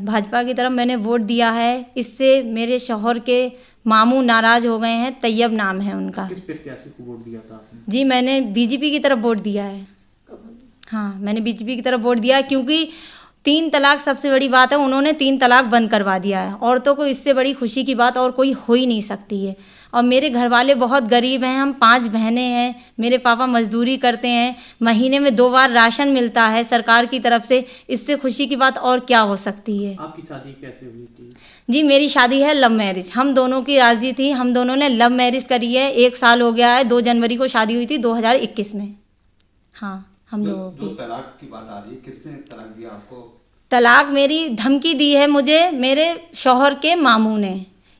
भाजपा की तरफ मैंने वोट दिया है। इससे मेरे शौहर के मामू नाराज़ हो गए हैं। तैयब नाम है उनका। किस प्रत्याशी को वोट दिया था आपने? जी मैंने बीजेपी की तरफ वोट दिया है। हाँ मैंने बीजेपी की तरफ वोट दिया है क्योंकि 3 तलाक सबसे बड़ी बात है। उन्होंने 3 तलाक बंद करवा दिया है। औरतों को इससे बड़ी खुशी की बात और कोई हो ही नहीं सकती है। और मेरे घर वाले बहुत गरीब हैं। हम 5 बहनें हैं। मेरे पापा मजदूरी करते हैं। महीने में 2 बार राशन मिलता है सरकार की तरफ से। इससे खुशी की बात और क्या हो सकती है। आपकी शादी कैसे हुई थी? जी मेरी शादी है लव मैरिज। हम दोनों की राज़ी थी। हम दोनों ने लव मैरिज करी है। 1 साल हो गया है। 2 जनवरी को शादी हुई थी 2021 में। हाँ हम लोगों की। जो तलाक की बात आ रही है, किसने तलाक दिया आपको? तलाक मेरी धमकी दी है मुझे मेरे शौहर के मामू ने।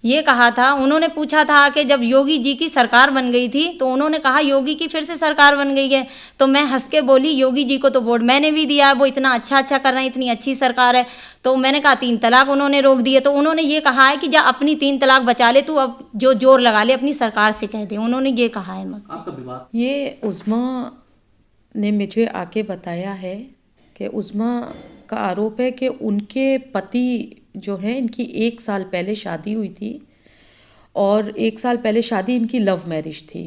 ये कहा था, उन्होंने पूछा था कि जब योगी जी की सरकार बन गई थी तो उन्होंने कहा योगी की फिर से सरकार बन गई है। तो मैं हंस के बोली योगी जी को तो वोट मैंने भी दिया है, वो इतना अच्छा कर रहे हैं, इतनी अच्छी सरकार है। तो मैंने कहा 3 तलाक उन्होंने रोक दिए। तो उन्होंने ये कहा है कि जा अपनी 3 तलाक बचा ले, तू अब जो जोर लगा ले अपनी सरकार से कह दे। उन्होंने ये कहा है मुझसे। आपका विवाद? ये उज़्मा ने मुझे आके बताया है कि उज़्मा का आरोप है कि उनके पति जो है, इनकी 1 साल पहले शादी हुई थी और 1 साल पहले शादी इनकी लव मैरिज थी।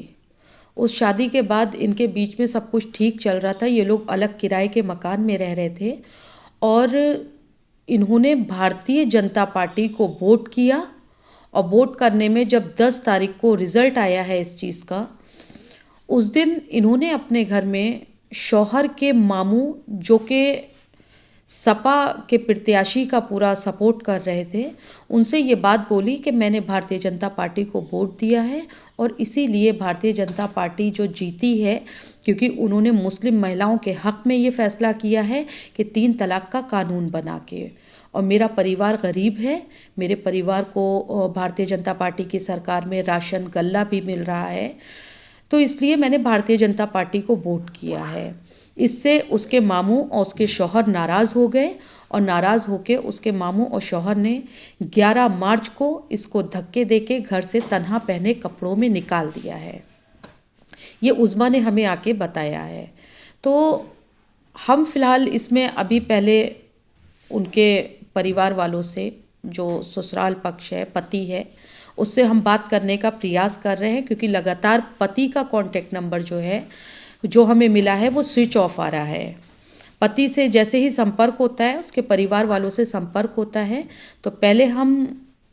उस शादी के बाद इनके बीच में सब कुछ ठीक चल रहा था। ये लोग अलग किराए के मकान में रह रहे थे और इन्होंने भारतीय जनता पार्टी को वोट किया। और वोट करने में जब 10 तारीख को रिज़ल्ट आया है इस चीज़ का, उस दिन इन्होंने अपने घर में शौहर के मामू जो कि सपा के प्रत्याशी का पूरा सपोर्ट कर रहे थे, उनसे ये बात बोली कि मैंने भारतीय जनता पार्टी को वोट दिया है और इसीलिए भारतीय जनता पार्टी जो जीती है क्योंकि उन्होंने मुस्लिम महिलाओं के हक़ में ये फ़ैसला किया है कि 3 तलाक का कानून बना के। और मेरा परिवार गरीब है। मेरे परिवार को भारतीय जनता पार्टी की सरकार में राशन गल्ला भी मिल रहा है, तो इसलिए मैंने भारतीय जनता पार्टी को वोट किया है। इससे उसके मामू और उसके शौहर नाराज़ हो गए और नाराज़ होकर उसके मामू और शौहर ने 11 मार्च को इसको धक्के देके घर से तन्हा पहने कपड़ों में निकाल दिया है। ये उज़्मा ने हमें आके बताया है। तो हम फ़िलहाल इसमें अभी पहले उनके परिवार वालों से, जो ससुराल पक्ष है, पति है, उससे हम बात करने का प्रयास कर रहे हैं क्योंकि लगातार पति का कॉन्टैक्ट नंबर जो है, जो हमें मिला है, वो स्विच ऑफ आ रहा है। पति से जैसे ही संपर्क होता है, उसके परिवार वालों से संपर्क होता है, तो पहले हम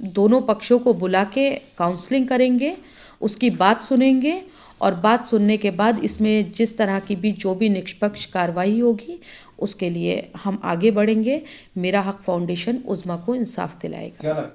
दोनों पक्षों को बुला के काउंसलिंग करेंगे, उसकी बात सुनेंगे और बात सुनने के बाद इसमें जिस तरह की भी जो भी निष्पक्ष कार्रवाई होगी उसके लिए हम आगे बढ़ेंगे। मेरा हक फाउंडेशन उज़्मा को इंसाफ दिलाएगा।